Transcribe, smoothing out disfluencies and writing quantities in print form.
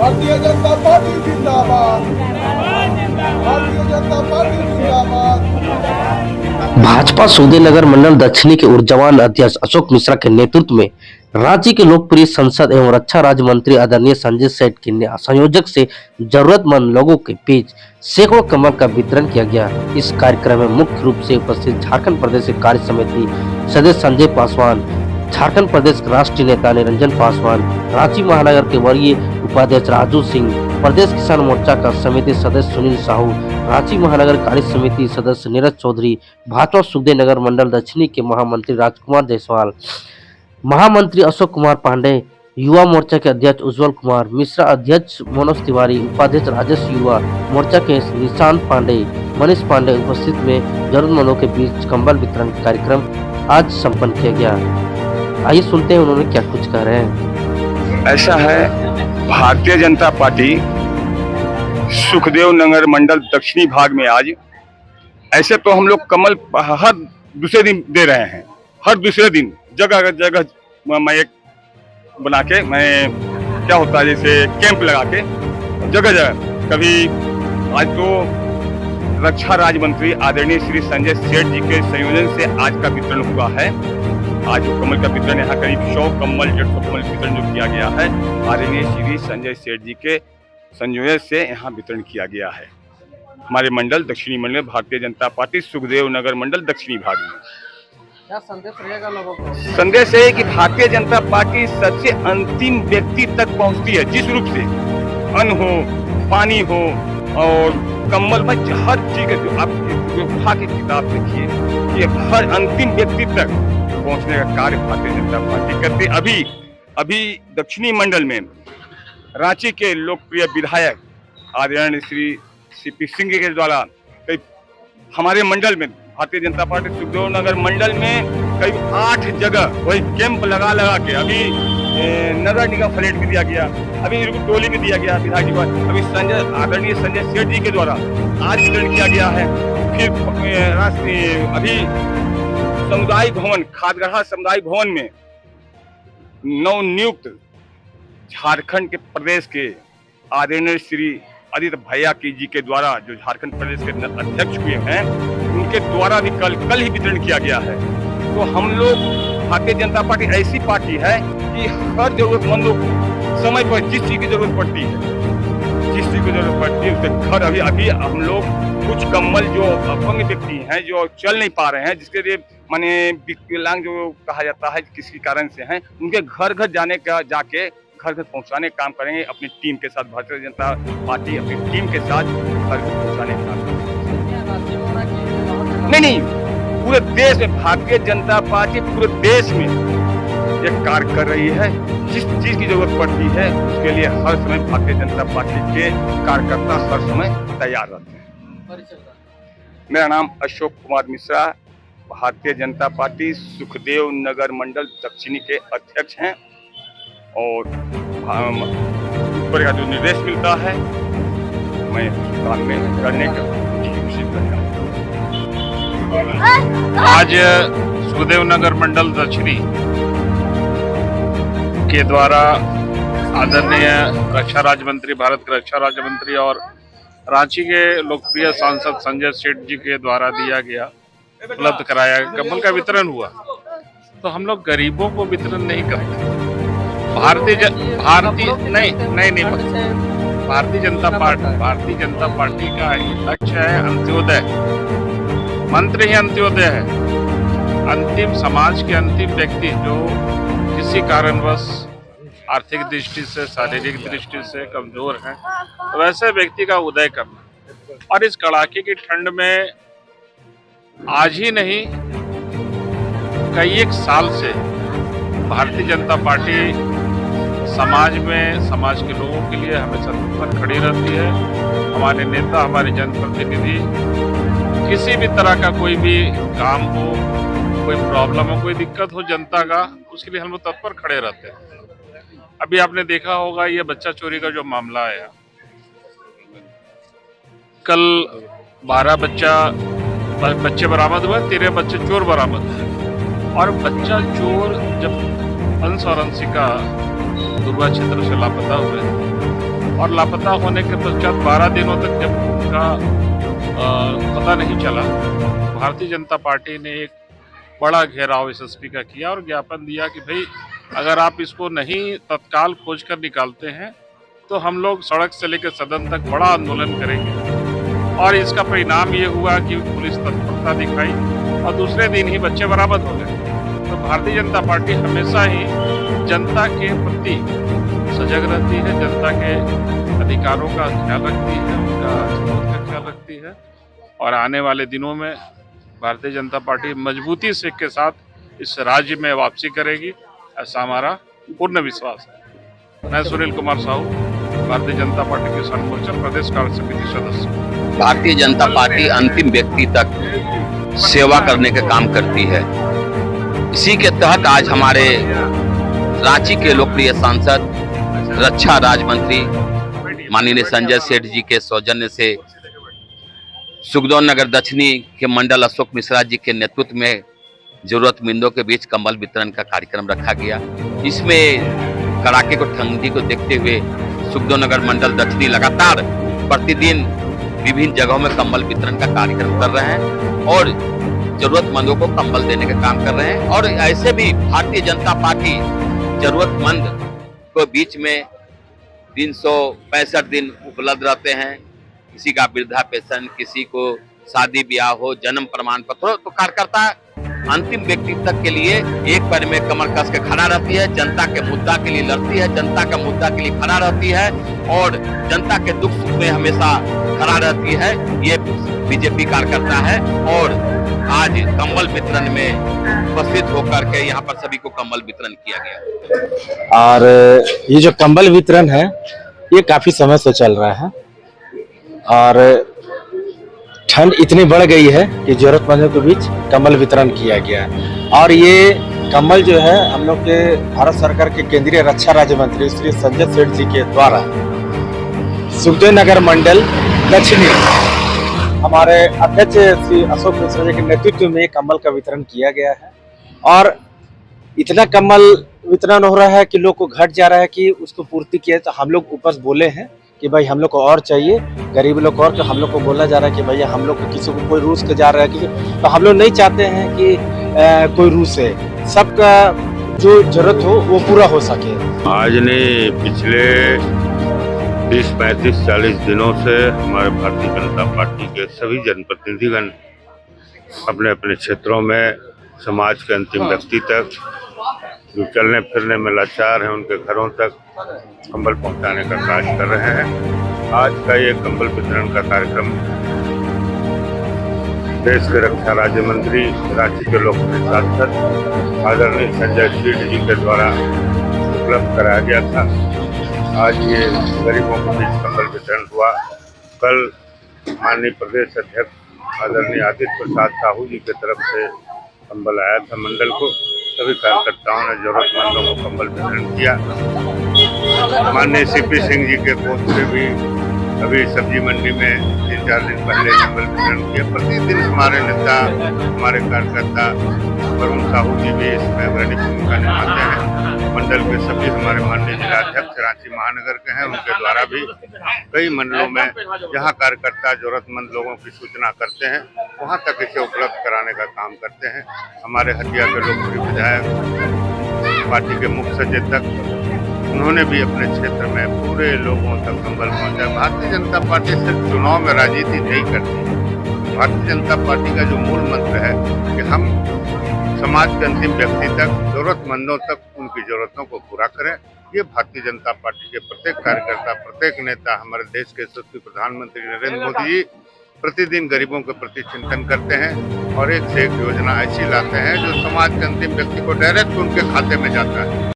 Bharatiya Janata party जिंदाबाद। Bharatiya Janata party जिंदाबाद। भाजपा सुखदेव मंडल दक्षिणी के ऊर्जावान अध्यक्ष अशोक मिश्रा के नेतृत्व में राज्य के लोकप्रिय सांसद एवं रक्षा राज्य मंत्री आदरणीय संजय सेठ के संयोजक से जरूरतमंद लोगों के बीच सैकड़ों कम्बल का वितरण किया गया। इस कार्यक्रम में मुख्य रूप से उपस्थित झारखंड प्रदेश कार्य समिति सदस्य संजय पासवान, झारखंड प्रदेश राष्ट्रीय नेता निरंजन पासवान, रांची महानगर के वरीय उपाध्यक्ष राजू सिंह, प्रदेश किसान मोर्चा का समिति सदस्य सुनील साहू, रांची महानगर कार्य समिति सदस्य नीरज चौधरी, भाजपा सुखदेव नगर मंडल दक्षिणी के महामंत्री राजकुमार जायसवाल, महामंत्री अशोक कुमार पांडे, युवा मोर्चा के अध्यक्ष उज्जवल कुमार मिश्रा, अध्यक्ष मनोज तिवारी, उपाध्यक्ष राजेश युवा मोर्चा के निशांत पांडे, मनीष पांडे उपस्थित में जरूरतमंदों के बीच कंबल वितरण कार्यक्रम आज संपन्न किया गया। आइए सुनते हैं उन्होंने क्या कुछ कह रहे हैं। ऐसा है, भारतीय जनता पार्टी सुखदेव नगर मंडल दक्षिणी भाग में आज ऐसे तो हम लोग कमल हर दूसरे दिन दे रहे हैं। हर दूसरे दिन जगह जगह मैं एक बना के मैं क्या होता है जैसे कैंप लगा के जगह जगह कभी आज तो रक्षा राज्य मंत्री आदरणीय श्री संजय सेठ जी के संयोजन से आज का वितरण हुआ है। आज जो कमल का वितरण यहाँ करीब 100 कम्बल 150 कम्बल वितरण जो किया गया है आदरणीय श्री संजय सेठ जी के संयोजन से यहाँ वितरण किया गया है। हमारे मंडल दक्षिणी मंडल भारतीय जनता पार्टी सुखदेव नगर मंडल दक्षिणी भाग में क्या संदेश रहेगा लोगों को? संदेश है कि भारतीय जनता पार्टी सबसे अंतिम व्यक्ति तक पहुंचती है। जिस रूप से अन्न हो, पानी हो और कम्बल में हर चीज जो आप उठा के किताब देखिए कि हर अंतिम व्यक्ति तक पहुंचने का कार्य भारतीय जनता पार्टी करती। अभी दक्षिणी मंडल में रांची के लोकप्रिय विधायक आदरणीय श्री सीपी सिंह के द्वारा हमारे मंडल में भारतीय जनता पार्टी सुखदेव नगर मंडल में करीब 8 जगह वही कैंप लगा के अभी नगर निगम फ्लैट भी दिया गया, अभी टोली भी दिया गया विधायक जी पर, अभी आदरणीय संजय सेठ जी के द्वारा आज वितरण किया गया है। फिर अभी सामुदायिक भवन खादगढ़ा सामुदायिक भवन में नवनियुक्त झारखंड के प्रदेश के आदरणीय श्री आदित्य भैया की जी के द्वारा जो झारखंड प्रदेश के अध्यक्ष हुए हैं उनके द्वारा भी कल ही वितरण किया गया है। तो हम लोग भारतीय जनता पार्टी ऐसी पार्टी है कि हर जरूरतमंदों को समय पर जिस चीज की जरूरत पड़ती है उसके घर अभी हम लोग कुछ कम्बल जो अपंग व्यक्ति हैं जो चल नहीं पा रहे हैं, जिसके लिए माने विकलांग जो कहा जाता है किसी कारण से हैं, उनके घर जाके घर घर पहुंचाने का काम करेंगे अपनी टीम के साथ। भारतीय जनता पार्टी अपनी टीम के साथ घर घर पहुंचाने का काम नहीं पूरे देश में भारतीय जनता पार्टी पूरे देश में एक कार्य कर रही है। जिस चीज की जरूरत पड़ती है उसके लिए हर समय भारतीय जनता पार्टी के कार्यकर्ता हर समय तैयार रहते हैं। मेरा नाम अशोक कुमार मिश्रा, भारतीय जनता पार्टी सुखदेव नगर मंडल दक्षिणी के अध्यक्ष हैं और ऊपर का जो निर्देश मिलता है मैं काम में करने का कोशिश करता हूँ। आज सुखदेव नगर मंडल दक्षिणी के द्वारा आदरणीय रक्षा राज्य मंत्री, भारत के रक्षा राज्य मंत्री और रांची के लोकप्रिय सांसद संजय सेठ जी के द्वारा दिया गया उपलब्ध कराया कम्बल का वितरण हुआ। तो हम लोग गरीबों को वितरण नहीं करते। भारतीय जनता पार्टी का ही लक्ष्य है अंत्योदय। मंत्र ही अंत्योदय है। अंतिम समाज के अंतिम व्यक्ति जो किसी कारणवश आर्थिक दृष्टि से, शारीरिक दृष्टि से कमजोर हैं, तो वैसे व्यक्ति का उदय करना। और इस कड़ाके की ठंड में आज ही नहीं कई एक साल से भारतीय जनता पार्टी समाज में, समाज के लोगों के लिए हमेशा तत्पर खड़ी रहती है। हमारे नेता, हमारे जनप्रतिनिधि किसी भी तरह का कोई भी काम हो, कोई प्रॉब्लम हो, कोई दिक्कत हो जनता का, उसके लिए हम लोग तत्पर खड़े रहते हैं। अभी आपने देखा होगा ये बच्चा चोरी का जो मामला आया, कल 12 बच्चे बरामद हुए, 13 बच्चे चोर बरामद हुए। और बच्चा चोर जब अंश और अंशिका दुर्गा क्षेत्र से लापता हुए और लापता होने के पश्चात 12 दिनों तक जब उनका पता नहीं चला, भारतीय जनता पार्टी ने एक बड़ा घेराव एसएसपी का किया और ज्ञापन दिया कि भाई अगर आप इसको नहीं तत्काल खोज कर निकालते हैं तो हम लोग सड़क से लेकर सदन तक बड़ा आंदोलन करेंगे। और इसका परिणाम ये हुआ कि पुलिस तत्परता दिखाई और दूसरे दिन ही बच्चे बरामद हो गए। तो भारतीय जनता पार्टी हमेशा ही जनता के प्रति सजग रहती है, जनता के अधिकारों का ख्याल रखती है, उनका जरूरत का ख्याल रखती है और आने वाले दिनों में भारतीय जनता पार्टी मजबूती से के साथ इस राज्य में वापसी करेगी, ऐसा हमारा पूर्ण विश्वास है। मैं सुनील कुमार साहू, भारतीय जनता पार्टी किसान मोर्चा प्रदेश कार्य समिति सदस्य। भारतीय जनता पार्टी अंतिम व्यक्ति तक सेवा करने का काम करती है। इसी के तहत आज हमारे रांची के लोकप्रिय सांसद, रक्षा राज्य मंत्री माननीय संजय सेठ जी के सौजन्य से सुखदेव नगर दक्षिणी के मंडल अशोक मिश्रा जी के नेतृत्व में जरूरतमंदों के बीच कंबल वितरण का कार्यक्रम रखा गया। इसमें कड़ाके को ठंडी को देखते हुए सुखदेव नगर मंडल दक्षिणी लगातार प्रतिदिन विभिन्न जगहों में कंबल वितरण का कार्यक्रम कर रहे हैं और जरूरतमंदों को कंबल देने का काम कर रहे हैं। और ऐसे भी भारतीय जनता पार्टी जरूरतमंद को बीच में 365 दिन उपलब्ध रहते हैं। किसी का वृद्धा पेंशन, किसी को शादी ब्याह हो, जन्म प्रमाण पत्र हो, तो कार्यकर्ता अंतिम व्यक्ति तक के लिए एक पैर में कमर कस के खड़ा रहती है, जनता के मुद्दा के लिए लड़ती है, जनता का मुद्दा के लिए खड़ा रहती है और जनता के दुख सुख में हमेशा खड़ा रहती है। ये बीजेपी कार्यकर्ता है और आज कंबल वितरण में उपस्थित होकर के यहाँ पर सभी को कंबल वितरण किया गया। और ये जो कंबल वितरण है ये काफी समय से चल रहा है और ठंड इतनी बढ़ गई है कि जरूरतमंदों के बीच कंबल वितरण किया गया और ये कंबल जो है हम लोग के भारत सरकार के केंद्रीय रक्षा राज्य मंत्री श्री संजय सेठ जी के द्वारा सुखदेव नगर मंडल दक्षिणी हमारे अध्यक्ष श्री अशोक मिश्रा जी के नेतृत्व में कंबल का वितरण किया गया है। और इतना कंबल वितरण हो रहा है कि लोग को घट जा रहा है कि उसको पूर्ति किया। तो हम लोग ऊपर बोले हैं कि भाई हम लोग को और चाहिए, गरीब लोग और, तो हम लोग को बोला जा रहा है कि भैया हम लोग को किसी को कोई रूस के जा रहा है कि, तो हम लोग नहीं चाहते हैं कि कोई रूस है, सबका जो जरूरत हो वो पूरा हो सके। आज ने पिछले 30, 35, 40 दिनों से हमारे भारतीय जनता पार्टी के सभी जनप्रतिनिधिगण अपने अपने क्षेत्रों में समाज के अंतिम व्यक्ति तक जो चलने फिरने में लाचार हैं उनके घरों तक कंबल पहुंचाने का कार्य कर रहे हैं। आज का ये कंबल वितरण का कार्यक्रम देश के रक्षा राज्य मंत्री, रांची के लोकप्रिय सांसद आदरणीय संजय सेठ जी के द्वारा उपलब्ध कराया गया था। आज ये गरीबों के बीच कंबल वितरण हुआ। कल माननीय प्रदेश अध्यक्ष आदरणीय आदित्य प्रसाद साहू जी की तरफ से कंबल आया था मंडल को। सभी कार्यकर्ताओं ने जरूरतमंदों को कंबल वितरण किया। माननीय सीपी सिंह जी के कोष से भी अभी सब्जी मंडी में 3-4 दिन पहले कंबल वितरण किया। प्रतिदिन हमारे नेता, हमारे कार्यकर्ता वरुण साहू जी भी इसमें अग्रणी भूमिका निभाते हैं। मंडल के सभी हमारे माननीय जिलाध्यक्ष रांची महानगर के हैं, उनके द्वारा भी कई मंडलों में जहां कार्यकर्ता जरूरतमंद लोगों की सूचना करते हैं वहां तक इसे उपलब्ध कराने का काम करते हैं। हमारे हटिया के लोकप्रिय विधायक, पार्टी के मुख्य सचेतक, उन्होंने भी अपने क्षेत्र में पूरे लोगों तक कंबल पहुंचाया। भारतीय जनता पार्टी सिर्फ चुनाव में राजनीति नहीं करती। भारतीय जनता पार्टी का जो मूल मंत्र है कि हम समाज के अंतिम व्यक्ति तक, जरूरतमंदों तक उनकी जरूरतों को पूरा करें। ये भारतीय जनता पार्टी के प्रत्येक कार्यकर्ता, प्रत्येक नेता, हमारे देश के यशस्वी प्रधानमंत्री नरेंद्र मोदी जी प्रतिदिन गरीबों के प्रति चिंतन करते हैं और एक से एक योजना ऐसी लाते हैं जो समाज के अंतिम व्यक्ति को डायरेक्ट उनके खाते में जाता है।